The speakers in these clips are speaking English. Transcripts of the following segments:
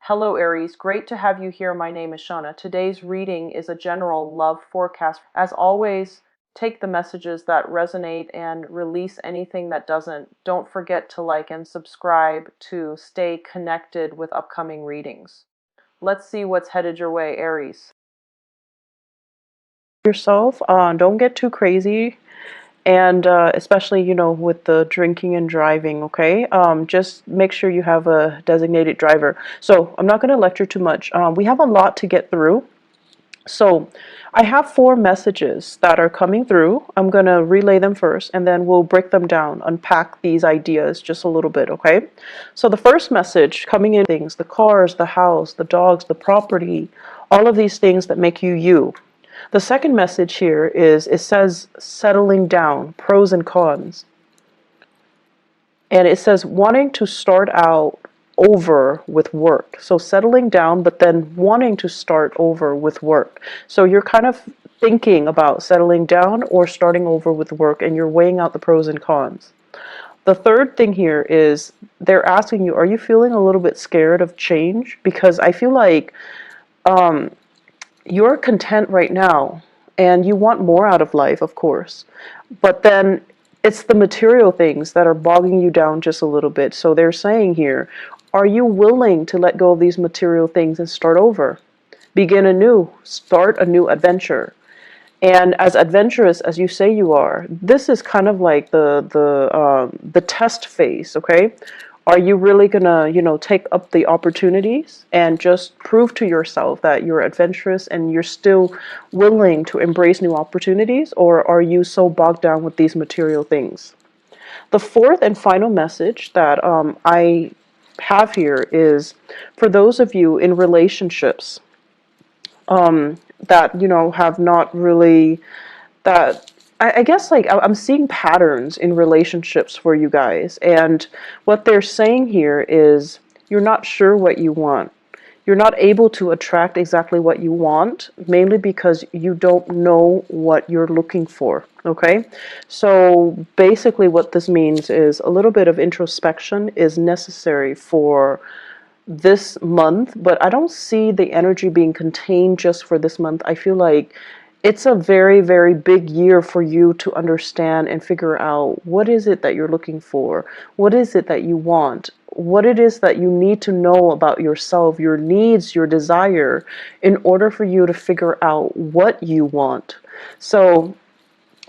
Hello Aries, great to have you here. My name is Shauna. Today's reading is a general love forecast. As always, take the messages that resonate and release anything that doesn't. Don't forget to like and subscribe to stay connected with upcoming readings. Let's see what's headed your way, Aries. Yourself, don't get too crazy. And especially, with the drinking and driving, okay? Just make sure you have a designated driver. So I'm not going to lecture too much. We have a lot to get through. So I have 4 messages that are coming through. I'm going to relay them first, and then we'll break them down, unpack these ideas just a little bit, okay? So the first message coming in, things, the cars, the house, the dogs, the property, all of these things that make you you. The second message here is, it says settling down, pros and cons. And it says wanting to start out over with work. So settling down, but then wanting to start over with work. So you're kind of thinking about settling down or starting over with work, and you're weighing out the pros and cons. The third thing here is they're asking you, are you feeling a little bit scared of change? Because I feel like you're content right now and you want more out of life, of course, but then it's the material things that are bogging you down just a little bit. So they're saying here, are you willing to let go of these material things and start over, begin anew, start a new adventure? And as adventurous as you say you are, this is kind of like the test phase, okay? Are you really gonna, take up the opportunities and just prove to yourself that you're adventurous and you're still willing to embrace new opportunities, or are you so bogged down with these material things? The fourth and final message that I have here is for those of you in relationships that have not really, that I guess, like, I'm seeing patterns in relationships for you guys, and what they're saying here is you're not sure what you want. You're not able to attract exactly what you want, mainly because you don't know what you're looking for, okay? So basically what this means is a little bit of introspection is necessary for this month, but I don't see the energy being contained just for this month. I feel like it's a very, very big year for you to understand and figure out what is it that you're looking for, what is it that you want, what it is that you need to know about yourself, your needs, your desire, in order for you to figure out what you want. So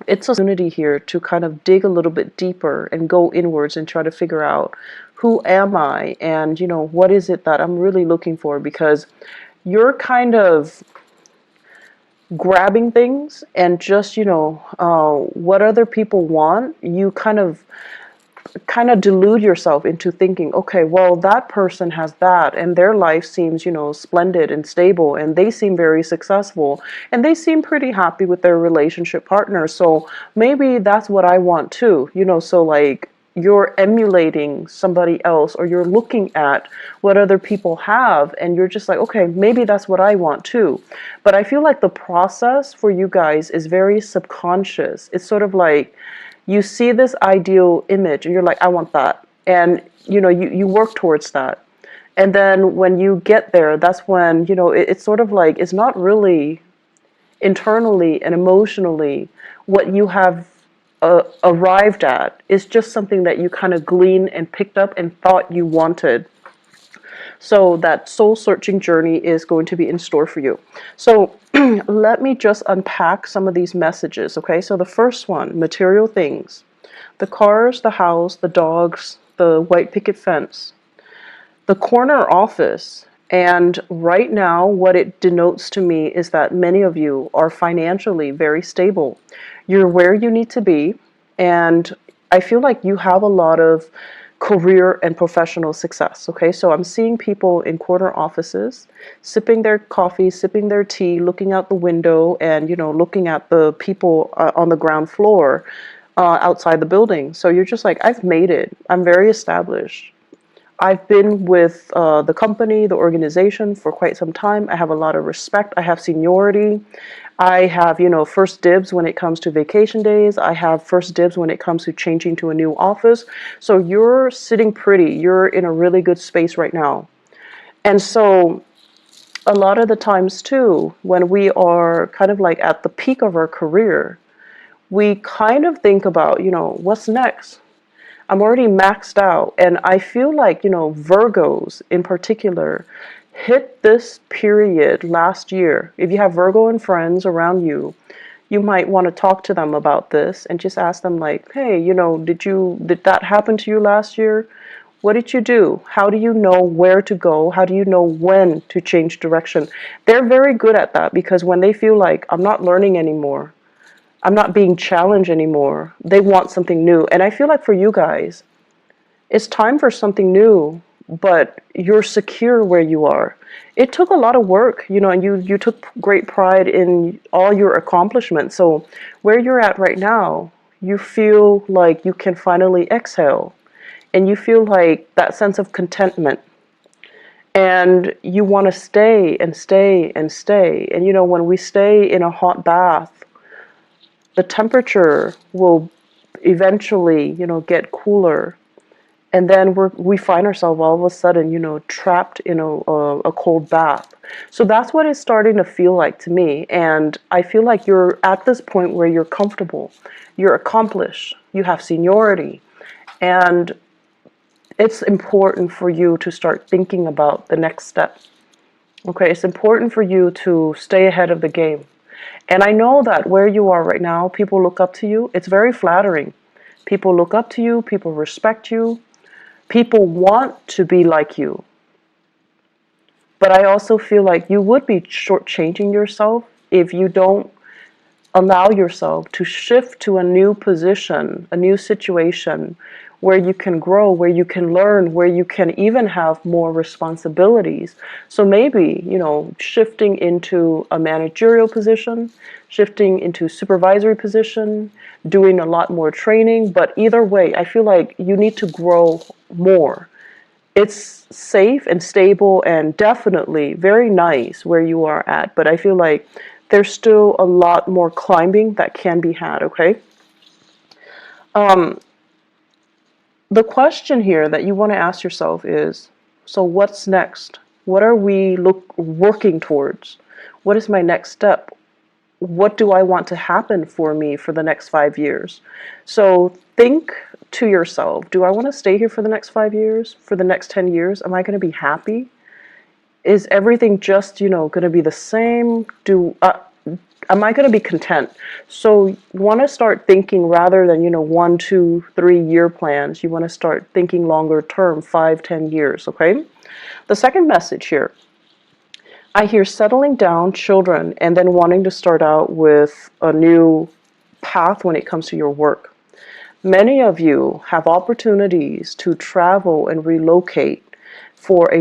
it's an opportunity here to kind of dig a little bit deeper and go inwards and try to figure out, who am I, and what is it that I'm really looking for, because you're kind of grabbing things and just what other people want. You kind of delude yourself into thinking, okay, well, that person has that and their life seems splendid and stable, and they seem very successful, and they seem pretty happy with their relationship partner, so maybe that's what I want too. So like, you're emulating somebody else, or you're looking at what other people have, and you're just like, okay, maybe that's what I want too. But I feel like the process for you guys is very subconscious. It's sort of like you see this ideal image and you're like, I want that, and you work towards that, and then when you get there, that's when it's sort of like, it's not really internally and emotionally what you have arrived at. It's just something that you kind of gleaned and picked up and thought you wanted. So that soul searching journey is going to be in store for you. So let me just unpack some of these messages, okay? So the first one, material things. The cars, the house, the dogs, the white picket fence, the corner office. And right now, what it denotes to me is that many of you are financially very stable. You're where you need to be, and I feel like you have a lot of career and professional success, okay? So I'm seeing people in corner offices, sipping their coffee, sipping their tea, looking out the window, and, looking at the people on the ground floor outside the building. So you're just like, I've made it. I'm very established. I've been with the company, the organization for quite some time. I have a lot of respect. I have seniority. I have, first dibs when it comes to vacation days. I have first dibs when it comes to changing to a new office. So you're sitting pretty. You're in a really good space right now. And so a lot of the times too, when we are kind of like at the peak of our career, we kind of think about, what's next? I'm already maxed out. And I feel like, Virgos in particular hit this period last year. If you have Virgo and friends around you, you might want to talk to them about this and just ask them like, hey, did that happen to you last year? What did you do? How do you know where to go? How do you know when to change direction? They're very good at that, because when they feel like I'm not learning anymore, I'm not being challenged anymore, they want something new. And I feel like for you guys, it's time for something new, but you're secure where you are. It took a lot of work, and you took great pride in all your accomplishments. So where you're at right now, you feel like you can finally exhale, and you feel like that sense of contentment. And you want to stay and stay and stay. And when we stay in a hot bath, the temperature will eventually, get cooler. And then we find ourselves all of a sudden, trapped in a cold bath. So that's what it's starting to feel like to me. And I feel like you're at this point where you're comfortable, you're accomplished, you have seniority. And it's important for you to start thinking about the next step. Okay, it's important for you to stay ahead of the game. And I know that where you are right now, people look up to you. It's very flattering. People look up to you, people respect you, people want to be like you. But I also feel like you would be shortchanging yourself if you don't allow yourself to shift to a new position, a new situation where you can grow, where you can learn, where you can even have more responsibilities. So maybe, shifting into a managerial position, shifting into supervisory position, doing a lot more training. But either way, I feel like you need to grow more. It's safe and stable and definitely very nice where you are at, but I feel like there's still a lot more climbing that can be had, okay? The question here that you want to ask yourself is, so what's next? What are we working towards? What is my next step? What do I want to happen for me for the next 5 years? So think to yourself, do I want to stay here for the next 5 years? For the next 10 years? Am I going to be happy? Is everything just, going to be the same? Am I going to be content? So you want to start thinking rather than, 1, 2, 3 year plans. You want to start thinking longer term, 5, 10 years, okay? The second message here, I hear settling down, children, and then wanting to start out with a new path when it comes to your work. Many of you have opportunities to travel and relocate for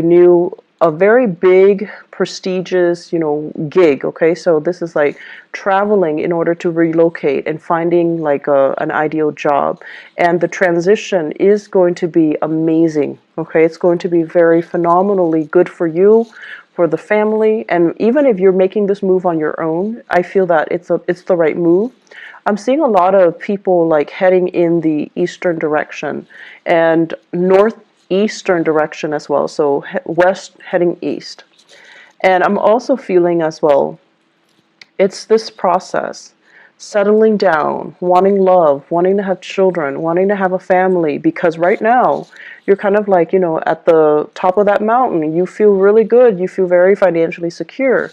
a very big, prestigious, gig, okay? So this is like traveling in order to relocate and finding like an ideal job. And the transition is going to be amazing, okay? It's going to be very phenomenally good for you, for the family. And even if you're making this move on your own, I feel that it's the right move. I'm seeing a lot of people like heading in the eastern direction and northeastern direction as well. So west heading east. And I'm also feeling as well, it's this process, settling down, wanting love, wanting to have children, wanting to have a family, because right now you're kind of like, at the top of that mountain. You feel really good. You feel very financially secure.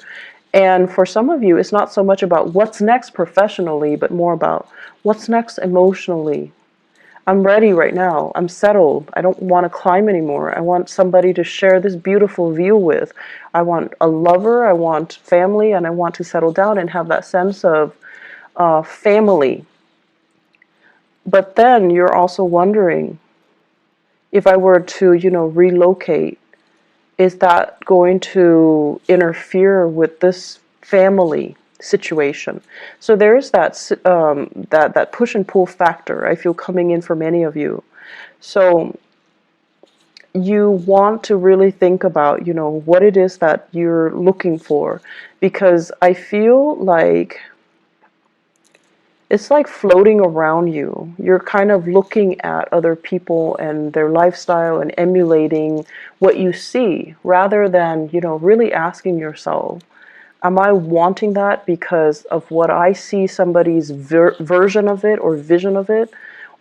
And for some of you, it's not so much about what's next professionally, but more about what's next emotionally. I'm ready right now. I'm settled. I don't want to climb anymore. I want somebody to share this beautiful view with. I want a lover. I want family, and I want to settle down and have that sense of family. But then you're also wondering, if I were to, relocate, is that going to interfere with this family situation? So there is that push and pull factor, I feel, coming in for many of you. So you want to really think about, what it is that you're looking for, because I feel like it's like floating around you. You're kind of looking at other people and their lifestyle and emulating what you see rather than, really asking yourself, am I wanting that because of what I see somebody's version of it or vision of it?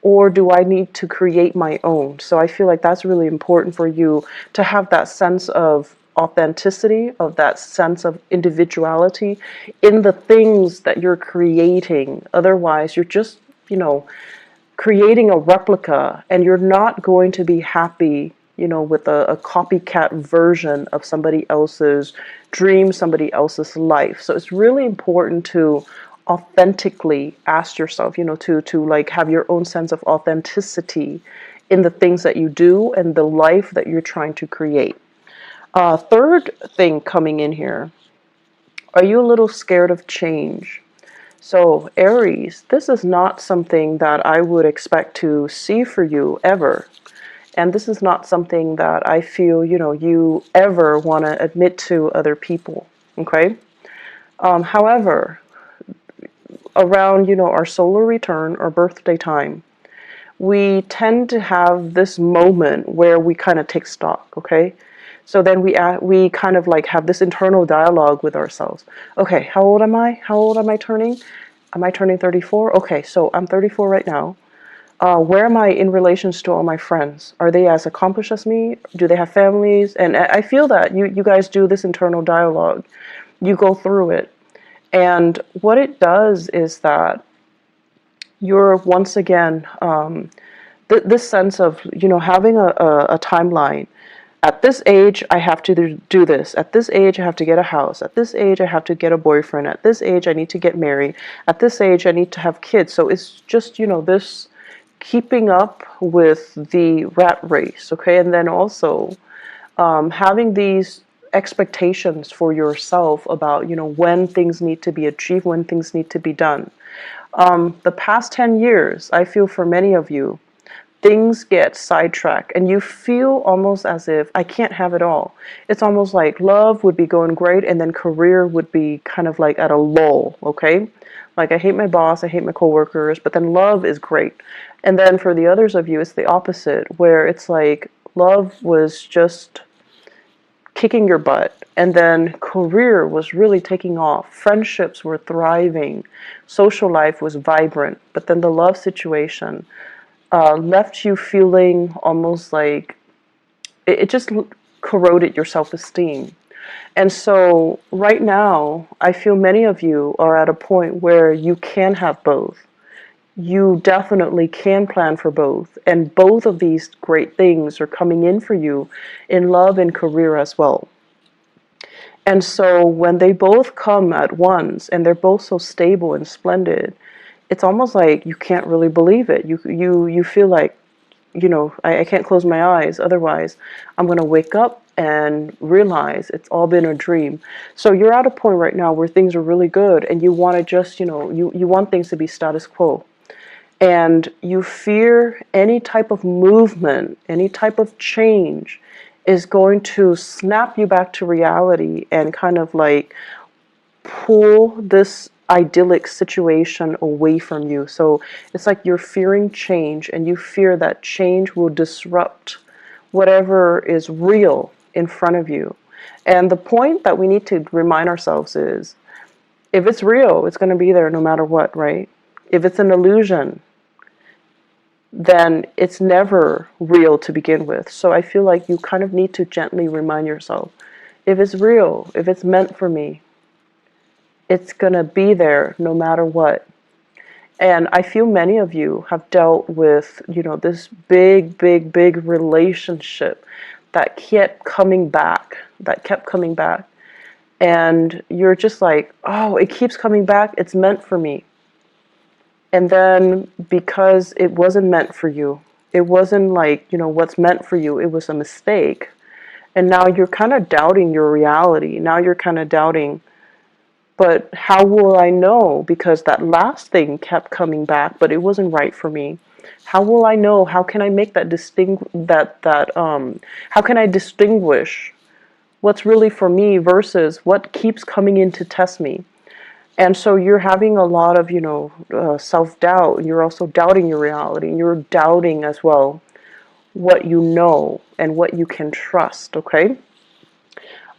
Or do I need to create my own? So I feel like that's really important for you to have that sense of authenticity, of that sense of individuality in the things that you're creating. Otherwise, you're just, creating a replica, and you're not going to be happy, with a copycat version of somebody else's dream, somebody else's life. So it's really important to authentically ask yourself, to like have your own sense of authenticity in the things that you do and the life that you're trying to create. Third thing coming in here, are you a little scared of change? So, Aries, this is not something that I would expect to see for you ever. And this is not something that I feel, you ever want to admit to other people. Okay? However, around, our solar return or birthday time, we tend to have this moment where we kind of take stock, okay? So then we kind of like have this internal dialogue with ourselves. Okay, how old am I? How old am I turning? Am I turning 34? Okay, so I'm 34 right now. Where am I in relations to all my friends? Are they as accomplished as me? Do they have families? And I feel that you guys do this internal dialogue. You go through it. And what it does is that you're once again this sense of having a timeline. At this age I have to do this, at this age I have to get a house, at this age I have to get a boyfriend, at this age I need to get married, at this age I need to have kids. So it's just this keeping up with the rat race, okay? And then also having these expectations for yourself about when things need to be achieved, when things need to be done. The past 10 years, I feel for many of you, things get sidetracked and you feel almost as if I can't have it all. It's almost like love would be going great and then career would be kind of like at a lull, okay? Like I hate my boss, I hate my coworkers, but then love is great. And then for the others of you, it's the opposite, where it's like love was just kicking your butt, and then career was really taking off, friendships were thriving, social life was vibrant, but then the love situation left you feeling almost like it just corroded your self-esteem. And so right now, I feel many of you are at a point where you can have both. You definitely can plan for both. And both of these great things are coming in for you in love and career as well. And so when they both come at once and they're both so stable and splendid, it's almost like you can't really believe it. You feel like, I can't close my eyes. Otherwise, I'm going to wake up and realize it's all been a dream. So you're at a point right now where things are really good and you want to just, you want things to be status quo. And you fear any type of movement, any type of change is going to snap you back to reality and kind of like pull this idyllic situation away from you. So it's like you're fearing change and you fear that change will disrupt whatever is real in front of you. And the point that we need to remind ourselves is if it's real, it's going to be there no matter what, right? If it's an illusion, then it's never real to begin with. So I feel like you kind of need to gently remind yourself, if it's real, if it's meant for me, it's going to be there no matter what. And I feel many of you have dealt with, this big, big, big relationship that kept coming back, And you're just like, oh, it keeps coming back. It's meant for me. And then because it wasn't meant for you, it wasn't like, what's meant for you, it was a mistake. And now you're kind of doubting your reality. Now you're kind of doubting, but how will I know? Because that last thing kept coming back, but it wasn't right for me. How will I know? How can I make that how can I distinguish what's really for me versus what keeps coming in to test me? And so you're having a lot of, self-doubt. You're also doubting your reality. You're doubting as well what you know and what you can trust, okay?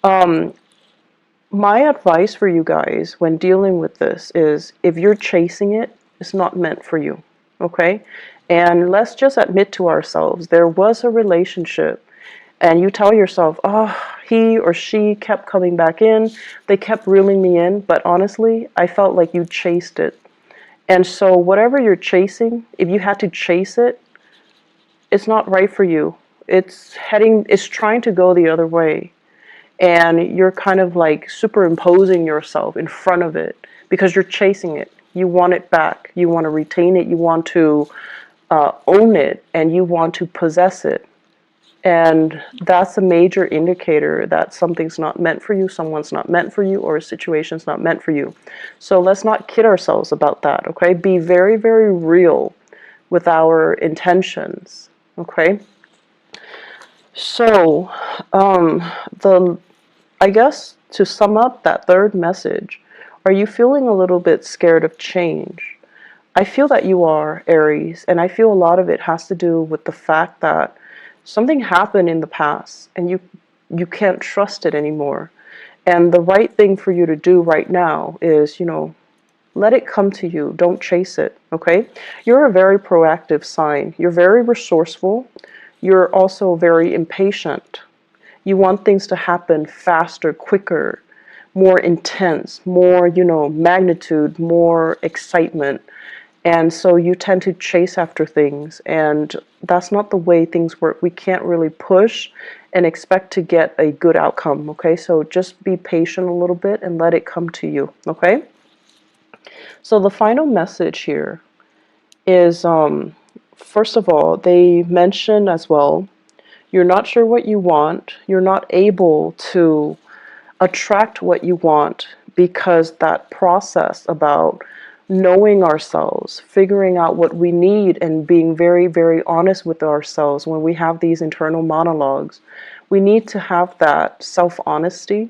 My advice for you guys when dealing with this is if you're chasing it, it's not meant for you, okay? And let's just admit to ourselves there was a relationship and you tell yourself, oh, he or she kept coming back in, they kept reeling me in, but honestly, I felt like you chased it. And so, whatever you're chasing, if you had to chase it, it's not right for you. It's trying to go the other way. And you're kind of like superimposing yourself in front of it because you're chasing it. You want it back. You want to retain it. You want to own it, and you want to possess it. And that's a major indicator that something's not meant for you, someone's not meant for you, or a situation's not meant for you. So let's not kid ourselves about that, okay? Be very, very real with our intentions, okay? So, the I guess to sum up that third message, are you feeling a little bit scared of change? I feel that you are, Aries, and I feel a lot of it has to do with the fact that something happened in the past and you can't trust it anymore. And the right thing for you to do right now is, let it come to you. Don't chase it, okay? You're a very proactive sign. You're very resourceful. You're also very impatient. You want things to happen faster, quicker, more intense, more, magnitude, more excitement. And so you tend to chase after things, and that's not the way things work. We can't really push and expect to get a good outcome, okay? So just be patient a little bit and let it come to you, okay? So the final message here is, first of all, they mention as well, you're not sure what you want. You're not able to attract what you want because that process about knowing ourselves, figuring out what we need, and being very, very honest with ourselves when we have these internal monologues, we need to have that self-honesty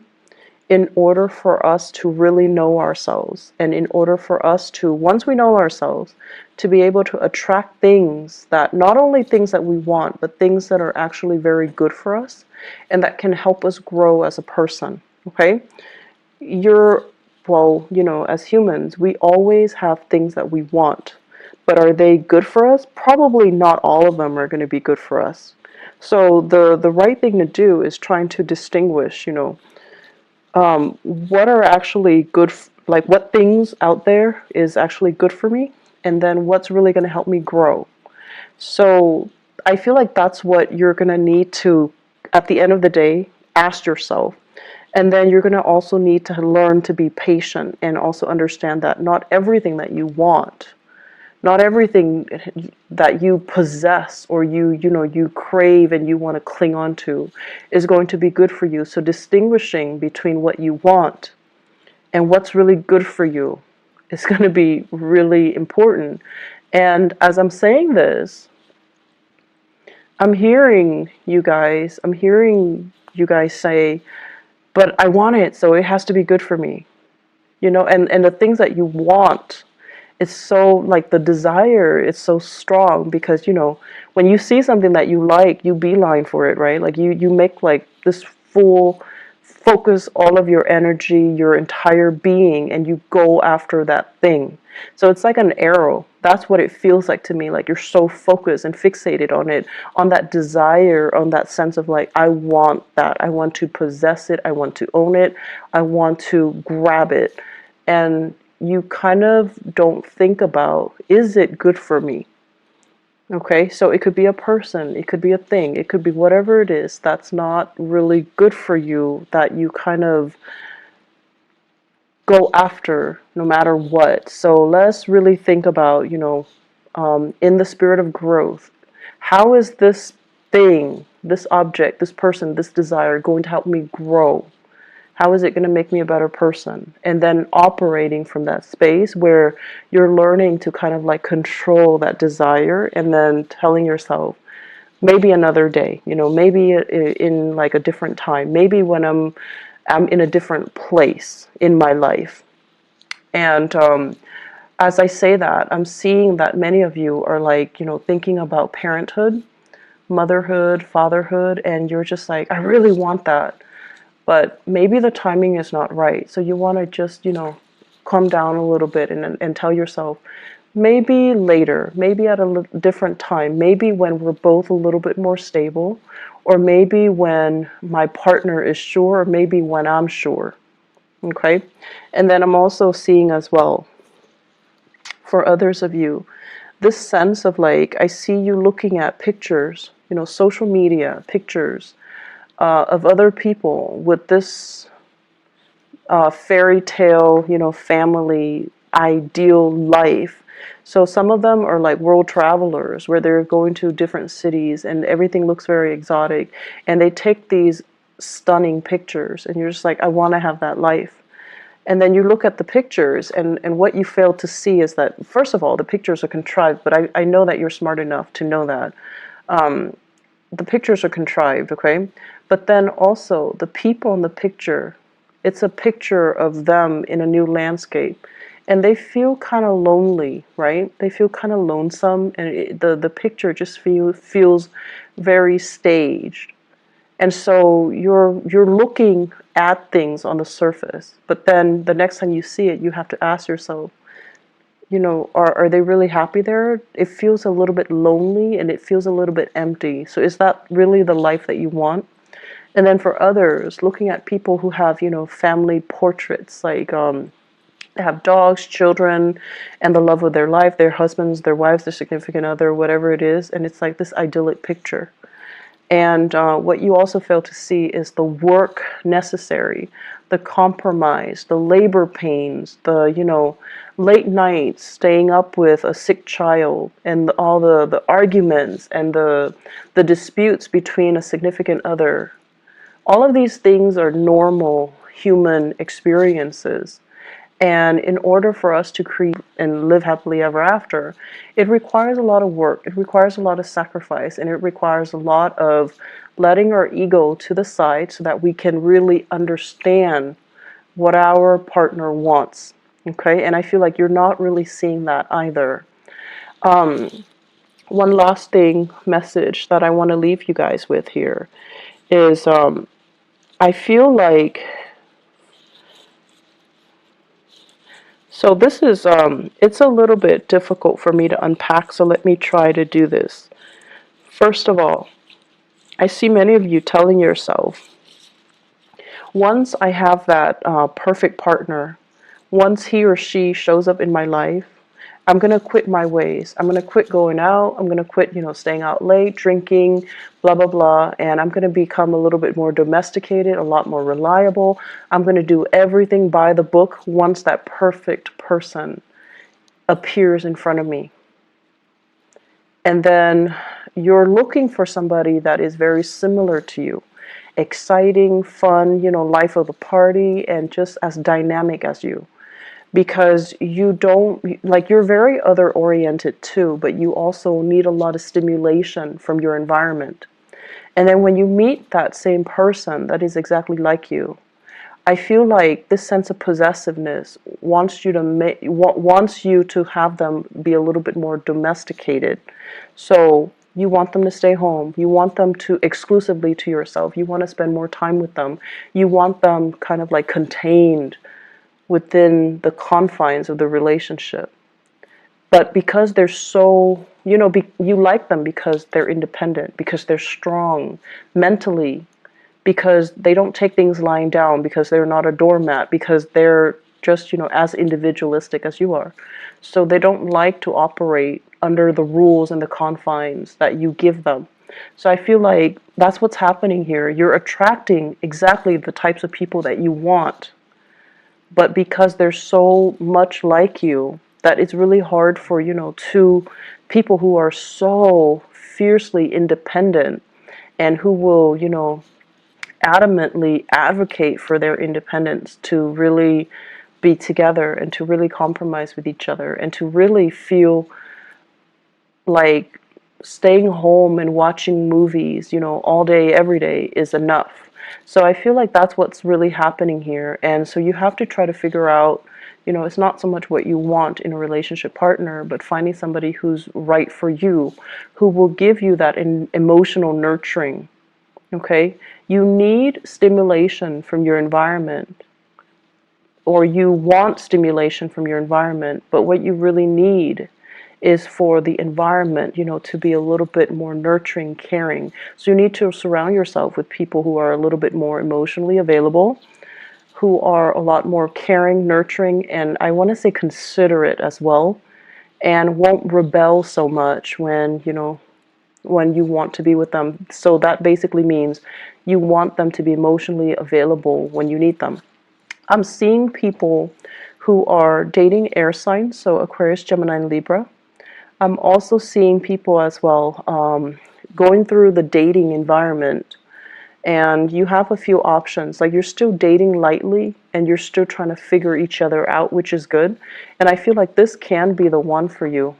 in order for us to really know ourselves, and in order for us to, once we know ourselves, to be able to attract things that, not only things that we want, but things that are actually very good for us and that can help us grow as a person, okay? Well, as humans, we always have things that we want, but are they good for us? Probably not all of them are going to be good for us. So the right thing to do is trying to distinguish, what are actually good, like what things out there is actually good for me, and then what's really going to help me grow. So I feel like that's what you're going to need to, at the end of the day, ask yourself. And then you're going to also need to learn to be patient and also understand that not everything that you want, not everything that you possess or you crave and you want to cling on to is going to be good for you. So distinguishing between what you want and what's really good for you is going to be really important. And as I'm saying this, I'm hearing you guys say, but I want it, so it has to be good for me. And the things that you want, it's so, like, the desire is so strong because, when you see something that you like, you beeline for it, right? Like you make like this full focus all of your energy, your entire being, and you go after that thing. So it's like an arrow. That's what it feels like to me. Like you're so focused and fixated on it, on that desire, on that sense of like, I want that. I want to possess it. I want to own it. I want to grab it. And you kind of don't think about, is it good for me? Okay, so it could be a person, it could be a thing, it could be whatever it is that's not really good for you that you kind of go after no matter what. So let's really think about, in the spirit of growth, how is this thing, this object, this person, this desire going to help me grow? How is it going to make me a better person? And then operating from that space where you're learning to kind of like control that desire and then telling yourself, maybe another day, maybe in like a different time, maybe when I'm in a different place in my life. And as I say that, I'm seeing that many of you are like, thinking about parenthood, motherhood, fatherhood, and you're just like, I really want that. But maybe the timing is not right. So you want to just, calm down a little bit and tell yourself, maybe later, maybe at a different time, maybe when we're both a little bit more stable, or maybe when my partner is sure, or maybe when I'm sure. Okay. And then I'm also seeing as well, for others of you, this sense of like, I see you looking at pictures, social media pictures of other people with this fairy tale, family ideal life. So some of them are like world travelers where they're going to different cities and everything looks very exotic. And they take these stunning pictures and you're just like, I want to have that life. And then you look at the pictures, and what you fail to see is that, first of all, the pictures are contrived, but I know that you're smart enough to know that. The pictures are contrived, okay? But then also, the people in the picture, it's a picture of them in a new landscape. And they feel kind of lonely, right? They feel kind of lonesome, and the picture just feels very staged. And so you're looking at things on the surface, but then the next time you see it, you have to ask yourself, are they really happy there? It feels a little bit lonely and it feels a little bit empty. So is that really the life that you want? And then for others, looking at people who have, family portraits, like they have dogs, children, and the love of their life, their husbands, their wives, their significant other, whatever it is, and it's like this idyllic picture. And what you also fail to see is the work necessary, the compromise, the labor pains, the, late nights staying up with a sick child, and all the arguments and the disputes between a significant other. All of these things are normal human experiences. And in order for us to create and live happily ever after, it requires a lot of work. It requires a lot of sacrifice, and it requires a lot of letting our ego to the side so that we can really understand what our partner wants. Okay, and I feel like you're not really seeing that either. One last thing, message that I want to leave you guys with here is I feel like, so this is, it's a little bit difficult for me to unpack, so let me try to do this. First of all, I see many of you telling yourself, once I have that perfect partner, once he or she shows up in my life, I'm going to quit my ways. I'm going to quit going out. I'm going to quit, staying out late, drinking, blah, blah, blah. And I'm going to become a little bit more domesticated, a lot more reliable. I'm going to do everything by the book once that perfect person appears in front of me. And then you're looking for somebody that is very similar to you. Exciting, fun, life of the party, and just as dynamic as you. Because you don't, like, you're very other oriented too, but you also need a lot of stimulation from your environment. And then when you meet that same person that is exactly like you, I feel like this sense of possessiveness wants you to have them be a little bit more domesticated. So you want them to stay home. You want them to exclusively to yourself. You want to spend more time with them. You want them kind of like contained within the confines of the relationship. But because they're so, you like them because they're independent, because they're strong mentally, because they don't take things lying down, because they're not a doormat, because they're just, as individualistic as you are. So they don't like to operate under the rules and the confines that you give them. So I feel like that's what's happening here. You're attracting exactly the types of people that you want, but because they're so much like you, that it's really hard for, two people who are so fiercely independent and who will, adamantly advocate for their independence to really be together and to really compromise with each other and to really feel like staying home and watching movies, all day, every day is enough. So I feel like that's what's really happening here. And so you have to try to figure out, You know, it's not so much what you want in a relationship partner, but finding somebody who's right for you, who will give you that emotional nurturing. Okay? You need stimulation from your environment, or you want stimulation from your environment, but what you really need is for the environment, you know, to be a little bit more nurturing, caring. So you need to surround yourself with people who are a little bit more emotionally available, who are a lot more caring, nurturing, and I want to say considerate as well, and won't rebel so much when, you know, when you want to be with them. So that basically means you want them to be emotionally available when you need them. I'm seeing people who are dating air signs, so Aquarius, Gemini, and Libra. I'm also seeing people as well going through the dating environment, and you have a few options. Like, you're still dating lightly and you're still trying to figure each other out, which is good. And I feel like this can be the one for you.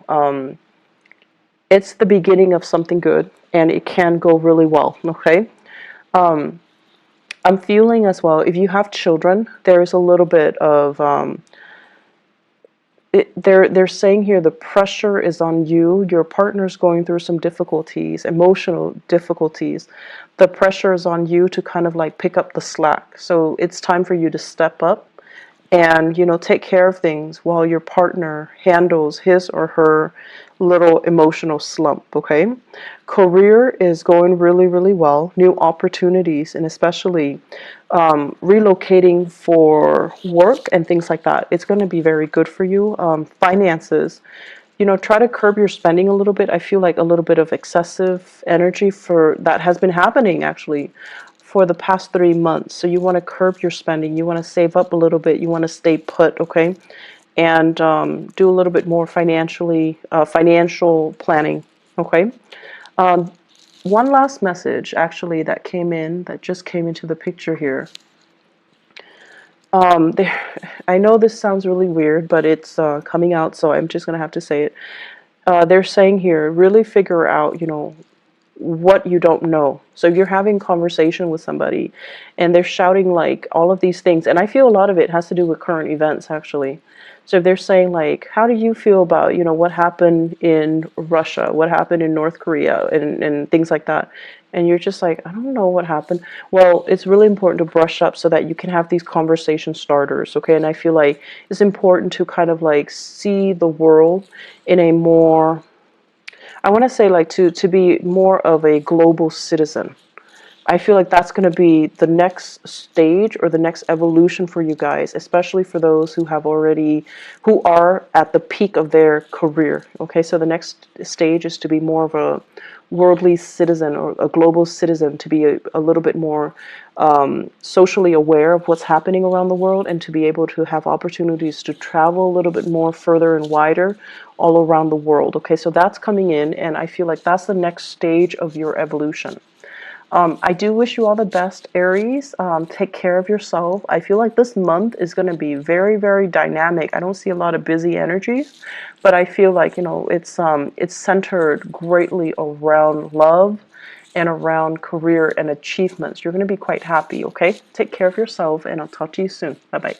It's the beginning of something good, and it can go really well. Okay. I'm feeling as well, if you have children, there's a little bit of they're saying here the pressure is on you. Your partner's going through some difficulties, emotional difficulties. The pressure is on you to kind of like pick up the slack. So it's time for you to step up and, you know, take care of things while your partner handles his or her little emotional slump. Okay. Career is going really, really well. New opportunities, and especially relocating for work and things like that. It's going to be very good for you. Finances, you know, try to curb your spending a little bit. I feel like a little bit of excessive energy for that has been happening actually for the past 3 months. So you want to curb your spending. You want to save up a little bit. You want to stay put, okay? And do a little bit more financial planning, okay? One last message actually that came in, that just came into the picture here. There, I know this sounds really weird, but it's coming out, so I'm just gonna have to say it. They're saying here, really figure out, you know, what you don't know. So if you're having conversation with somebody and they're shouting like all of these things, and I feel a lot of it has to do with current events actually. So if they're saying like, how do you feel about, you know, what happened in Russia, what happened in North Korea, and things like that, and you're just like, I don't know what happened. Well, it's really important to brush up so that you can have these conversation starters, okay? And I feel like it's important to kind of like see the world in a more, I want to say like to be more of a global citizen. I feel like that's going to be the next stage or the next evolution for you guys, especially for those who have already, who are at the peak of their career. Okay, so the next stage is to be more of a worldly citizen or a global citizen, to be a little bit more socially aware of what's happening around the world, and to be able to have opportunities to travel a little bit more further and wider all around the world. Okay, so that's coming in, and I feel like that's the next stage of your evolution. I do wish you all the best, Aries. Take care of yourself. I feel like this month is going to be very, very dynamic. I don't see a lot of busy energies, but I feel like, you know, it's centered greatly around love and around career and achievements. You're going to be quite happy, okay? Take care of yourself, and I'll talk to you soon. Bye-bye.